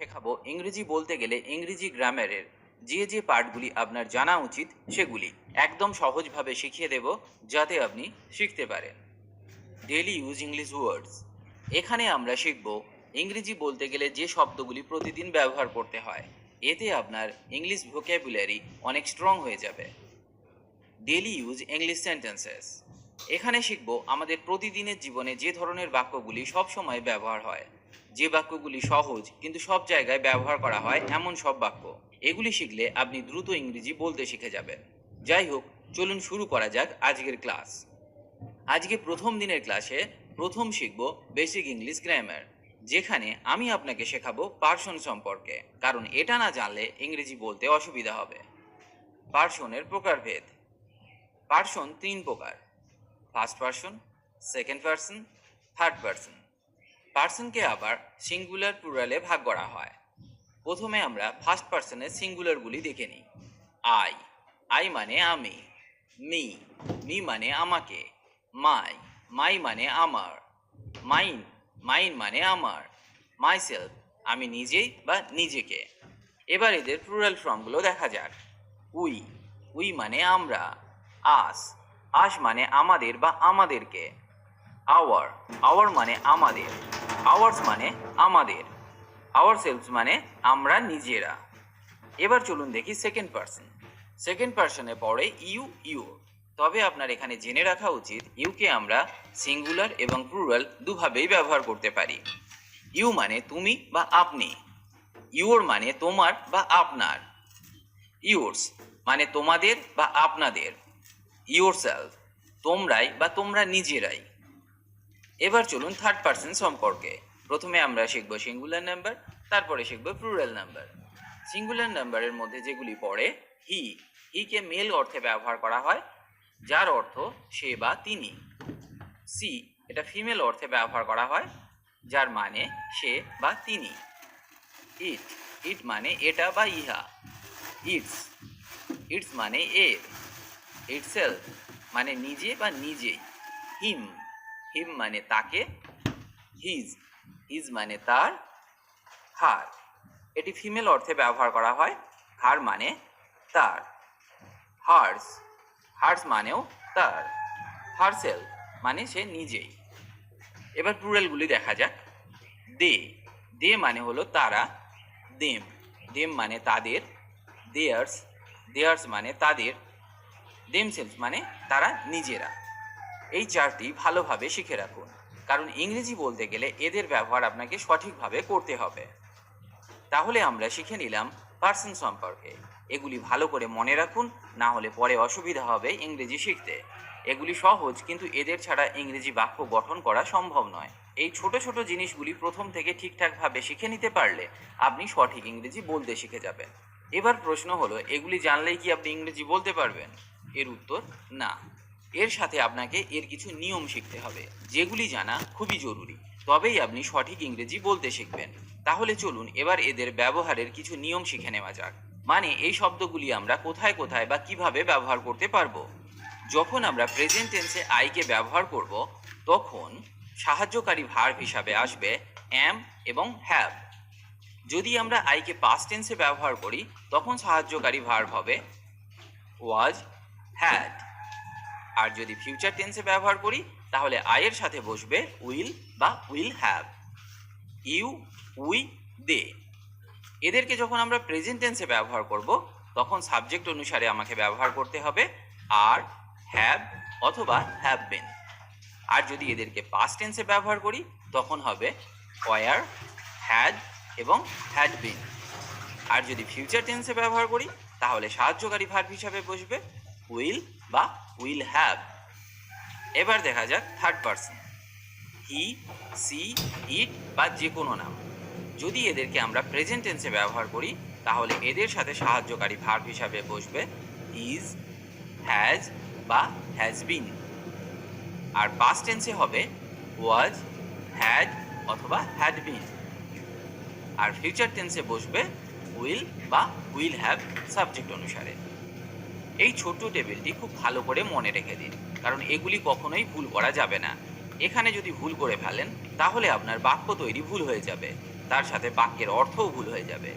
শেখাবো ইংরেজি বলতে গেলে ইংরেজি গ্রামারের যে পার্টগুলি আপনার জানা উচিত সেগুলি একদম সহজভাবে শিখিয়ে দেব, যাতে আপনি শিখতে পারেন। ডেইলি ইউজ ইংলিশ ওয়ার্ডস। এখানে আমরা শিখব ইংরেজি বলতে গেলে যে শব্দগুলি প্রতিদিন ব্যবহার করতে হয়। এতে আপনার ইংলিশ ভোক্যাবুলারি অনেক স্ট্রং হয়ে যাবে। Daily use English sentences. এখানে শিখব আমাদের প্রতিদিনের জীবনে যে ধরনের বাক্যগুলি সব সময় ব্যবহার হয়, যে বাক্যগুলি সহজ কিন্তু সব জায়গায় ব্যবহার করা হয় এমন সব বাক্য। এগুলি শিখলে আপনি দ্রুত ইংরেজি বলতে শিখে যাবেন। যাই হোক, চলুন শুরু করা যাক আজকের ক্লাস। আজকে প্রথম দিনের ক্লাসে প্রথম শিখব বেসিক ইংলিশ গ্রামার, যেখানে আমি আপনাকে শেখাবো পার্সন সম্পর্কে, কারণ এটা না জানলে ইংরেজি বলতে অসুবিধা হবে। পার্সনের প্রকারভেদ। পার্সন তিন প্রকার: first person, second person, third person. পার্সনকে আবার সিঙ্গুলার প্লুরালে ভাগ করা হয়। প্রথমে আমরা ফার্স্ট পার্সনের সিঙ্গুলারগুলি দেখে নিই। আই, আই মানে আমি। মি, মি মানে আমাকে। মাই, মাই মানে আমার। মাইন, মাইন মানে আমার। মাইসেলফ, আমি নিজেই বা নিজেকে। এবার এদের প্লুরাল ফর্মগুলো দেখা যাক। উই, উই মানে আমরা। আস, আস মানে আমাদের বা আমাদেরকে। আওয়ার, আওয়ার মানে আমাদের। আওয়ার্স মানে আমাদের। আওয়ার সেলফস মানে আমরা নিজেরা। এবার চলুন দেখি সেকেন্ড পার্সন। সেকেন্ড পার্সনে পড়ে ইউ, ইউ। তবে আপনার এখানে জেনে রাখা উচিত ইউকে আমরা সিঙ্গুলার এবং প্লুরাল দুভাবেই ব্যবহার করতে পারি। ইউ মানে তুমি বা আপনি। ইউর মানে তোমার বা আপনার। ইউরস মানে তোমাদের বা আপনাদের। ইউরসেলফ, তোমরাই বা তোমরা নিজেরাই। এবার চলুন থার্ড পার্সন সম্পর্কে। প্রথমে আমরা শিখব সিঙ্গুলার নাম্বার, তারপরে শিখব প্লুরাল নাম্বার। সিঙ্গুলার নাম্বারের মধ্যে যেগুলি পড়ে, হি, হিকে মেল অর্থে ব্যবহার করা হয়, যার অর্থ সে বা তিনি। সি, এটা ফিমেল অর্থে ব্যবহার করা হয়, যার মানে সে বা তিনি। ইট, ইট মানে এটা বা ইহা। ইটস, ইটস মানে এর। ইটসেলফ মানে নিজে বা নিজেই। হিম, হিম মানে তাকে। হিজ, হিজ মানে তার। হার, এটি ফিমেল অর্থে ব্যবহার করা হয়, হার মানে তার। হার্স, হার্স মানেও তার। হারসেলফ মানে সে নিজেই। এবার প্লুরালগুলি দেখা যাক। দে, দে মানে হলো তারা। দেম, দেম মানে তাদের। দেয়ার্স, দেয়ার্স মানে তাদের। দেমসেলফ মানে তারা নিজেরা। এই চারটি ভালোভাবে শিখে রাখুন, কারণ ইংরেজি বলতে গেলে এদের ব্যবহার আপনাকে সঠিকভাবে করতে হবে। তাহলে আমরা শিখে নিলাম পার্সন সম্পর্কে। এগুলি ভালো করে মনে রাখুন, না হলে পরে অসুবিধা হবে ইংরেজি শিখতে। এগুলি সহজ, কিন্তু এদের ছাড়া ইংরেজি বাক্য গঠন করা সম্ভব নয়। এই ছোট ছোট জিনিসগুলি প্রথম থেকে ঠিকঠাকভাবে শিখে নিতে পারলে আপনি সঠিক ইংরেজি বলতে শিখে যাবেন। এবার প্রশ্ন হলো, এগুলি জানলেই কি আপনি ইংরেজি বলতে পারবেন? এর উত্তর না। এর সাথে আপনাকে এর কিছু নিয়ম শিখতে হবে, যেগুলি জানা খুবই জরুরি। তবেই আপনি সঠিক ইংরেজি বলতে শিখবেন। তাহলে চলুন এবার এদের ব্যবহারের কিছু নিয়ম শিখে নেওয়া যাক। মানে এই শব্দগুলি আমরা কোথায় কোথায় বা কিভাবে ব্যবহার করতে পারবো। যখন আমরা প্রেজেন্ট টেন্সে আইকে ব্যবহার করব, তখন সাহায্যকারী ভার্ব হিসাবে আসবে অ্যাম এবং হ্যাভ। যদি আমরা আইকে পাস্ট টেন্সে ব্যবহার করি, তখন সাহায্যকারী ভার্ব হবে ওয়াজ, হ্যাড। আর যদি ফিউচার টেন্সে ব্যবহার করি, তাহলে আইয়ের সাথে বসবে উইল বা উইল হ্যাভ। ইউ, উই, দে। এদেরকে যখন আমরা প্রেজেন্ট টেন্সে ব্যবহার করব, তখন সাবজেক্ট অনুসারে আমাকে ব্যবহার করতে হবে আর, হ্যাভ অথবা হ্যাভ বিন। আর যদি এদেরকে পাস্ট টেন্সে ব্যবহার করি, তখন হবে ওয়ার, হ্যাড এবং হ্যাড বিন। আর যদি ফিউচার টেন্সে ব্যবহার করি, তাহলে সাহায্যকারী ভার্ব হিসাবে বসবে উইল বা উইল হ্যাভ। এবার দেখা যাক থার্ড পার্সন। হি, সি, ইট বা যে কোনো নাম। যদি এদেরকে আমরা প্রেজেন্ট টেন্সে ব্যবহার করি, তাহলে এদের সাথে সাহায্যকারী ভার্ব হিসাবে বসবে ইজ, হ্যাজ বা হ্যাজ বিন। আর পাস্ট টেন্সে হবে ওয়াজ, হ্যাড অথবা হ্যাড বিন। আর ফিউচার টেন্সে বসবে উইল বা উইল হ্যাভ সাবজেক্ট অনুসারে। এই ছোট্ট টেবিলটি খুব ভালো করে মনে রেখে দিন, কারণ এগুলি কখনোই ভুল করা যাবে না। এখানে যদি ভুল করে ফেলেন, তাহলে আপনার বাক্য তৈরি ভুল হয়ে যাবে। তার সাথে বাক্যের অর্থও ভুল হয়ে যাবে।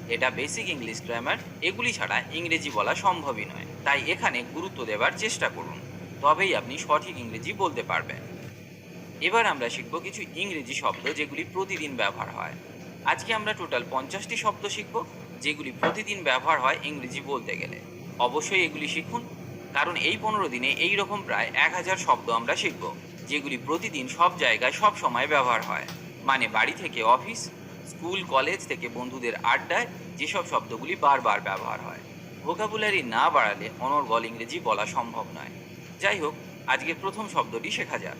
এটা বেসিক ইংলিশ গ্রামার, এগুলি ছাড়া ইংরেজি বলা সম্ভবই নয়। তাই এখানে গুরুত্ব দেওয়ার চেষ্টা করুন, তবেই আপনি সঠিক ইংরেজি বলতে পারবেন। এবার আমরা শিখব কিছু ইংরেজি শব্দ যেগুলি প্রতিদিন ব্যবহার হয়। আজকে আমরা টোটাল 50টি শব্দ শিখব যেগুলি প্রতিদিন ব্যবহার হয় ইংরেজি বলতে গেলে। অবশ্যই এগুলি শিখুন, কারণ এই 15 দিনে এই রকম প্রায় 1000 শব্দ আমরা শিখব যেগুলি প্রতিদিন সব জায়গায় সব সময় ব্যবহার হয়। মানে বাড়ি থেকে অফিস, স্কুল কলেজ থেকে বন্ধুদের আড্ডায় যেসব শব্দগুলি বারবার ব্যবহার হয়। ভোকাবুলারি না বাড়ালে অনর্গল ইংরেজি বলা সম্ভব নয়। যাই হোক, আজকের প্রথম শব্দটি শেখা যাক।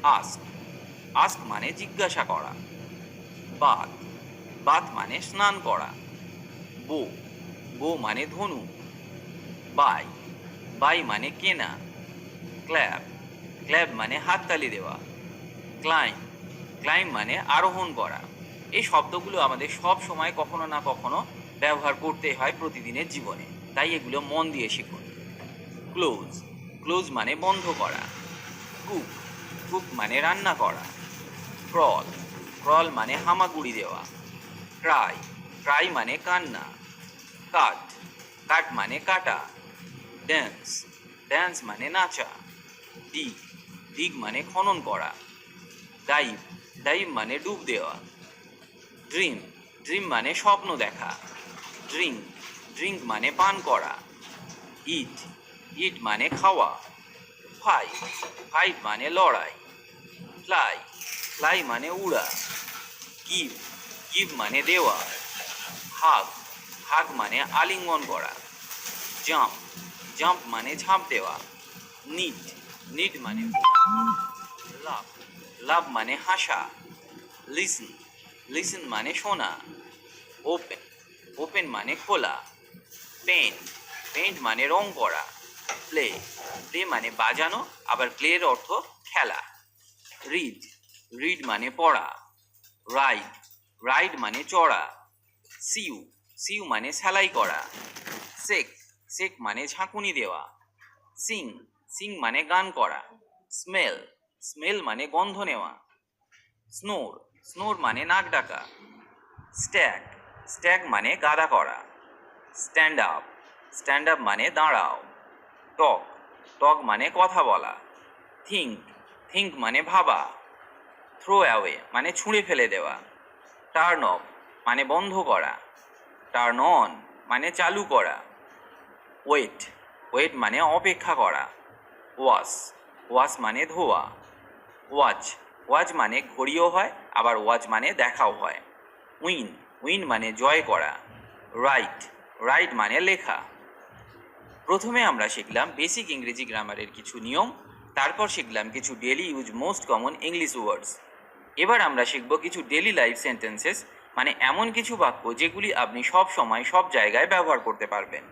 আস্ক। আস্ক মানে জিজ্ঞাসা করা। বাথ। বাথ মানে স্নান করা। বো। বো মানে ধনু। বাই। বাই মানে কেনা। ক্ল্যাব। ক্ল্যাব মানে হাততালি দেওয়া। ক্লাইম্ব। ক্লাইম্ব মানে আরোহণ করা। এই শব্দগুলো আমাদের সব সময় কখনো না কখনো ব্যবহার করতে হয় প্রতিদিনের জীবনে, তাই এগুলো মন দিয়ে শিখুন। ক্লোজ। ক্লোজ মানে বন্ধ করা। কুক। কুক মানে রান্না করা। ক্রল। ক্রল মানে হামাগুড়ি দেওয়া। ক্রাই। ক্রাই মানে কান্না। কাট। কাট মানে কাটা। ড্যান্স। ড্যান্স মানে নাচা। ডিগ। ডিগ মানে খনন করা। ডাইভ। ডাইভ মানে ডুব দেওয়া। ড্রিম। ড্রিম মানে স্বপ্ন দেখা। ড্রিঙ্ক। ড্রিঙ্ক মানে পান করা। ইট। ইট মানে খাওয়া। ফাইট। ফাইট মানে লড়াই। ফ্লাই। ফ্লাই মানে উড়া। গিভ। গিভ মানে দেওয়া। হাগ। হাগ মানে আলিঙ্গন করা। জাম্প। জাম্প মানে ঝাঁপ দেওয়া। নিট। নিট মানে লাভ। লাভ মানে হাসা। লিসন। লিসন মানে শোনা। ওপেন। ওপেন মানে খোলা। পেন্ট। পেন্ট মানে রং করা। প্লে। প্লে মানে বাজানো, আবার প্লের অর্থ খেলা। রিড। রিড মানে পড়া। রাইড। রাইড মানে চড়া। সিউ। সিউ মানে সেলাই করা। সেক। সেক মানে ঝাঁকুনি দেওয়া। সিং। সিং মানে গান করা। স্মেল। স্মেল মানে গন্ধ নেওয়া। স্নোর। স্নোর মানে নাক ডাকা। স্ট্যাগ। স্ট্যাগ মানে গাদা করা। Stand up. স্ট্যান্ড আপ মানে দাঁড়াও। টক। টক মানে কথা বলা। থিঙ্ক। থিঙ্ক মানে ভাবা। থ্রো অ্যাওয়ে মানে ছুঁড়ে ফেলে দেওয়া। টার্ন অফ মানে বন্ধ করা। টার্ন অন মানে চালু করা। ওয়েট। ওয়েট মানে অপেক্ষা করা। ওয়াশ। ওয়াশ মানে ধোয়া। ওয়াচ। ওয়াচ মানে ঘড়িও হয়, আবার ওয়াচ মানে দেখাও হয়। উইন। উইন মানে জয় করা। রাইট। রাইট মানে লেখা। প্রথমে আমরা শিখলাম বেসিক ইংরেজি গ্রামারের কিছু নিয়ম, তারপর শিখলাম কিছু daily use most common English ওয়ার্ডস। এবার আমরা শিখব কিছু ডেলি লাইফ সেন্টেন্সেস, মানে এমন কিছু বাক্য যেগুলি আপনি সব সময় সব জায়গায় ব্যবহার করতে পারবেন।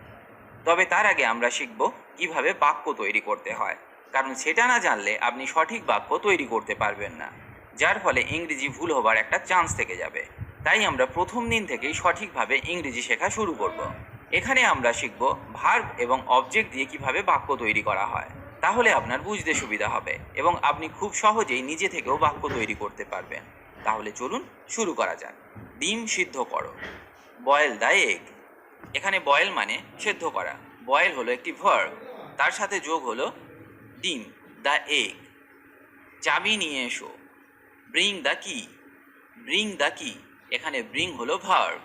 তবে তার আগে আমরা শিখব কিভাবে বাক্য তৈরি করতে হয়, কারণ সেটা না জানলে আপনি সঠিক বাক্য তৈরি করতে পারবেন না, যার ফলে ইংরেজি ভুল হবার একটা চান্স থেকে যাবে। তাই আমরা প্রথম দিন থেকেই সঠিকভাবে ইংরেজি শেখা শুরু করব। এখানে আমরা শিখব ভার্ব এবং অবজেক্ট দিয়ে কিভাবে বাক্য তৈরি করা হয়। তাহলে আপনার বুঝতে সুবিধা হবে এবং আপনি খুব সহজেই নিজে থেকেও বাক্য তৈরি করতে পারবেন। তাহলে চলুন শুরু করা যাক। ডিম সিদ্ধ করো। Boil the egg. এখানে বয়েল মানে সেদ্ধ করা। বয়েল হলো একটি ভার্ব, তার সাথে যোগ হলো ডিম, দ্য এগ। চাবি নিয়ে এসো। ব্রিং দ্য কি। ব্রিং দ্য কি, এখানে ব্রিং হলো ভার্ব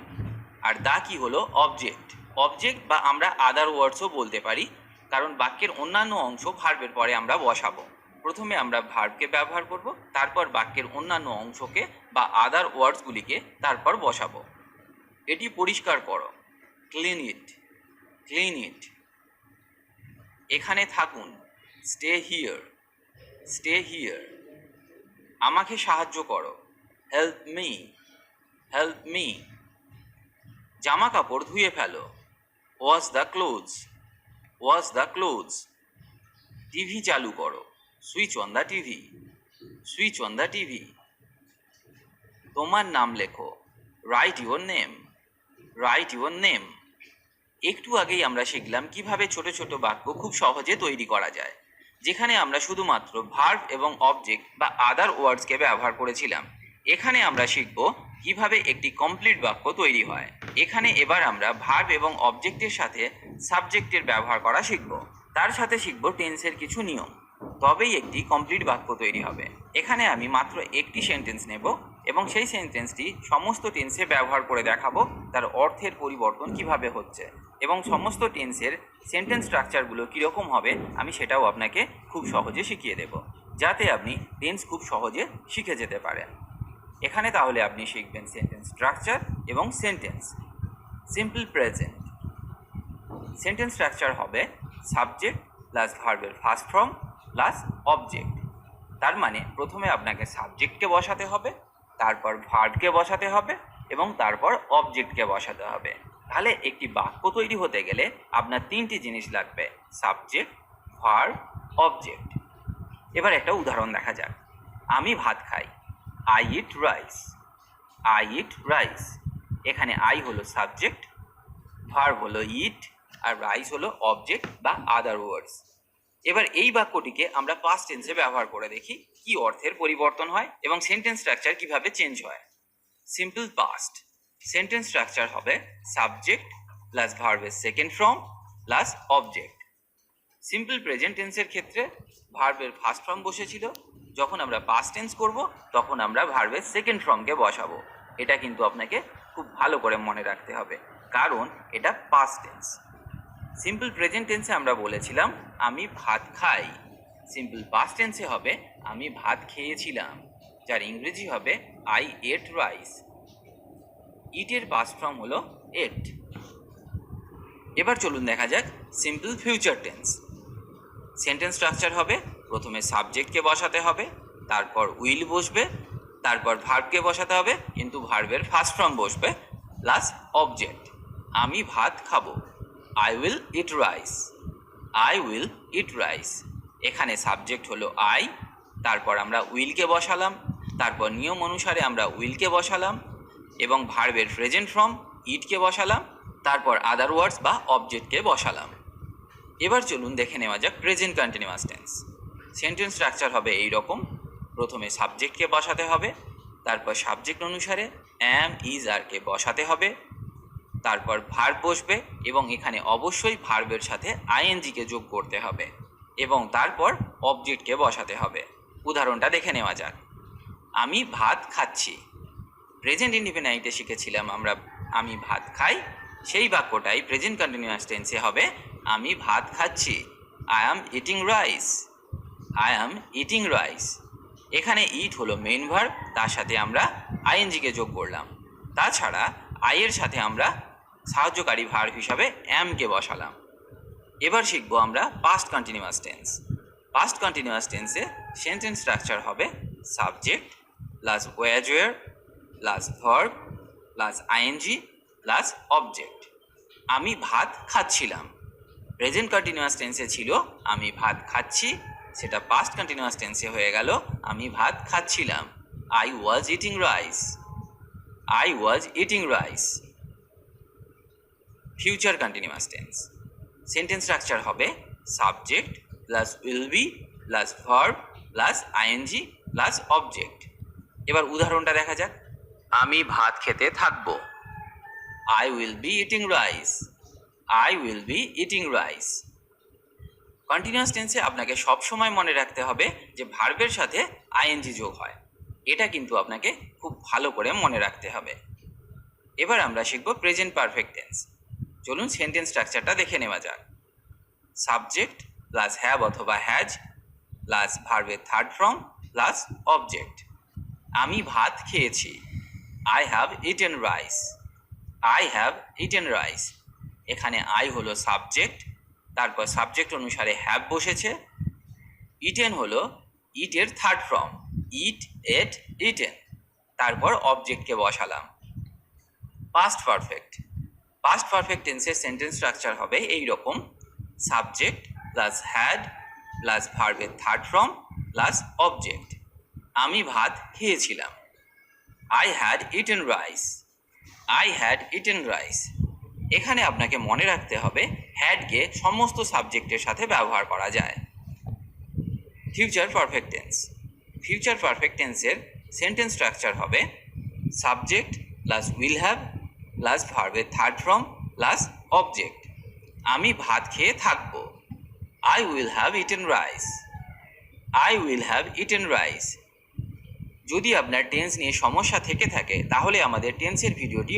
আর দ্য কি হলো অবজেক্ট। অবজেক্ট বা আমরা আদার ওয়ার্ডসও বলতে পারি, কারণ বাক্যের অন্যান্য অংশ ভার্বের পরে আমরা বসাবো। প্রথমে আমরা ভার্বকে ব্যবহার করব, তারপর বাক্যের অন্যান্য অংশকে বা আদার ওয়ার্ডসগুলিকে তারপর বসাবো। এটি পরিষ্কার করো। Clean it. Clean it. এখানে থাকুন। Stay here. Stay here. আমাকে সাহায্য করো। Help me. Help me. জামা কাপড় ধুয়ে ফেলো। Wash the clothes. Wash the clothes. TV চালু করো। Switch on the TV. Switch on the TV. তোমার নাম লেখো। Write your name. Write your name. একটু আগেই আমরা শিখলাম কিভাবে ছোট ছোট বাক্য খুব সহজে তৈরি করা যায়, যেখানে আমরা শুধুমাত্র ভার্ব এবং অবজেক্ট বা আদার ওয়ার্ডসকে ব্যবহার করেছিলাম। এখানে আমরা শিখব কিভাবে একটি কমপ্লিট বাক্য তৈরি হয়। এখানে এবার আমরা ভার্ব এবং অবজেক্টের সাথে সাবজেক্টের ব্যবহার করা শিখব। তার সাথে শিখব টেন্সের কিছু নিয়ম, তবেই একটি কমপ্লিট বাক্য তৈরি হবে। এখানে আমি মাত্র একটি সেন্টেন্স নেব এবং সেই সেন্টেন্সটি সমস্ত টেন্সে ব্যবহার করে দেখাবো তার অর্থের পরিবর্তন কিভাবে হচ্ছে এবং সমস্ত টেন্সের সেন্টেন্স স্ট্রাকচারগুলো কীরকম হবে আমি সেটাও আপনাকে খুব সহজে শিখিয়ে দেব, যাতে আপনি টেন্স খুব সহজে শিখে যেতে পারেন। এখানে তাহলে আপনি শিখবেন সেন্টেন্স স্ট্রাকচার এবং sentence. Simple present sentence structure হবে সাবজেক্ট প্লাস ভার্বের ফার্স্ট ফর্ম প্লাস অবজেক্ট। তার মানে প্রথমে আপনাকে সাবজেক্টকে বসাতে হবে, তারপর ভার্বকে বসাতে হবে এবং তারপর অবজেক্টকে বসাতে হবে। তাহলে একটি বাক্য তৈরি হতে গেলে আপনার তিনটি জিনিস লাগবে, সাবজেক্ট, ভার্ব, অবজেক্ট। এবার একটা উদাহরণ দেখা যাক। আমি ভাত খাই, I eat rice. I eat rice, এখানে আই হলো সাবজেক্ট, ভার্ব হলো ইট, আর রাইস হলো অবজেক্ট বা আদার ওয়ার্ডস। এবার এই বাক্যটিকে আমরা পাস্ট টেন্সে ব্যবহার করে দেখি কি অর্থের পরিবর্তন হয় এবং সেন্টেন্স স্ট্রাকচার কিভাবে চেঞ্জ হয়। সিম্পল পাস্ট সেন্টেন্স স্ট্রাকচার হবে সাবজেক্ট প্লাস ভার্বের second form plus object. Simple present টেন্সের ক্ষেত্রে ভার্বের ফার্স্ট ফর্ম বসেছিল, যখন আমরা পাস্ট টেন্স করব তখন আমরা ভার্বের সেকেন্ড ফর্মকে বসাবো। এটা কিন্তু আপনাকে খুব ভালো করে মনে রাখতে হবে, কারণ এটা পাস্ট টেন্স। সিম্পল প্রেজেন্ট টেন্সে আমরা বলেছিলাম আমি ভাত খাই, সিম্পল পাস্ট টেন্সে হবে আমি ভাত খেয়েছিলাম, যার ইংরেজি হবে আই এট রাইস। ইটের পাস্ট ফর্ম হলো এট। এবার চলুন দেখা যাক simple future tense. Sentence structure হবে প্রথমে সাবজেক্টকে বসাতে হবে, তারপর উইল বসবে, তারপর ভার্বকে বসাতে হবে কিন্তু ভার্বের ফার্স্ট ফর্ম বসবে প্লাস অবজেক্ট। আমি ভাত খাবো, I will eat rice. I will eat rice, এখানে সাবজেক্ট হলো আই, তারপর আমরা উইলকে বসালাম, তারপর নিয়ম অনুসারে আমরা উইলকে বসালাম এবং ভার্বের প্রেজেন্ট ফর্ম ইটকে বসালাম, তারপর আদার ওয়ার্ডস বা অবজেক্টকে বসালাম। এবার চলুন দেখে নেওয়া যাক present continuous tense. Sentence structure হবে এই রকম, প্রথমে সাবজেক্টকে বসাতে হবে, তারপর সাবজেক্ট অনুসারে অ্যাম ইজ আরকে বসাতে হবে, তারপর ভার্ব বসবে এবং এখানে অবশ্যই ভার্বের সাথে আইএনজিকে যোগ করতে হবে এবং তারপর অবজেক্টকে বসাতে হবে। উদাহরণটা দেখে নেওয়া যাক। আমি ভাত খাচ্ছি। প্রেজেন্ট ইনডিফিনাইটে শিখেছিলাম আমরা আমি ভাত খাই, সেই বাক্যটাই প্রেজেন্ট কন্টিনিউয়াস টেন্সে হবে আমি ভাত খাচ্ছি। I am eating rice. I am eating rice, এখানে ইট হলো মেইন ভার্ব, তার সাথে আমরা আইএনজিকে যোগ করলাম। তাছাড়া আইয়ের সাথে আমরা সাহায্যকারী ভার্ব হিসাবে অ্যামকে বসালাম। এবার শিখবো আমরা past continuous tense. Past continuous টেন্সে সেন্টেন্স স্ট্রাকচার হবে subject plus was were plus verb plus ING plus object. আমি ভাত খাচ্ছিলাম, প্রেজেন্ট কন্টিনিউয়াস টেন্সে ছিল আমি ভাত খাচ্ছি, সেটা পাস্ট কন্টিনিউয়াস টেন্সে হয়ে গেল আমি ভাত খাচ্ছিলাম। I was eating rice. I was eating rice. Future continuous tense sentence structure হবে subject plus will be plus verb plus ING plus object. এবার উদাহরণটা দেখা যাক। আমি ভাত খেতে থাকবো, I will be eating rice. I will be eating rice. Continuous টেন্সে আপনাকে সবসময় মনে রাখতে হবে যে ভার্বের সাথে আইএনজি যোগ হয়, এটা কিন্তু আপনাকে খুব ভালো করে মনে রাখতে হবে। এবার আমরা শিখব প্রেজেন্ট পারফেক্ট টেন্স। চলুন সেন্টেন্স স্ট্রাকচারটা দেখে নেওয়া যাক। সাবজেক্ট প্লাস হ্যাভ অথবা হ্যাজ প্লাস ভার্বের থার্ড ফর্ম প্লাস অবজেক্ট। আমি ভাত খেয়েছি, I have eaten rice. I have eaten rice, এখানে আই হলো সাবজেক্ট, তারপর সাবজেক্ট অনুসারে হ্যাভ বসেছে, ইটেন হলো ইটের থার্ড ফর্ম ইট এট ইটেন, তারপর অবজেক্টকে বসালাম। Past perfect. পাস্ট পারফেক্ট টেন্সের সেন্টেন্স স্ট্রাকচার হবে এই রকম সাবজেক্ট প্লাস হ্যাড প্লাস ভার্বের থার্ড ফর্ম প্লাস অবজেক্ট। আমি ভাত খেয়েছিলাম, I had eaten rice. I had eaten rice, এখানে আপনাকে মনে রাখতে হবে হ্যাডকে সমস্ত সাবজেক্টের সাথে ব্যবহার করা যায়। Future perfect tense. Future perfect টেন্সের সেন্টেন্স স্ট্রাকচার হবে subject plus will have plus ভার্বের থার্ড ফর্ম প্লাস অবজেক্ট। আমি ভাত খেয়ে থাকবো। I will have eaten rice. I will have eaten rice. যদি আপনার টেন্স নিয়ে সমস্যা থেকে থাকে তাহলে আমাদের টেন্সের ভিডিওটি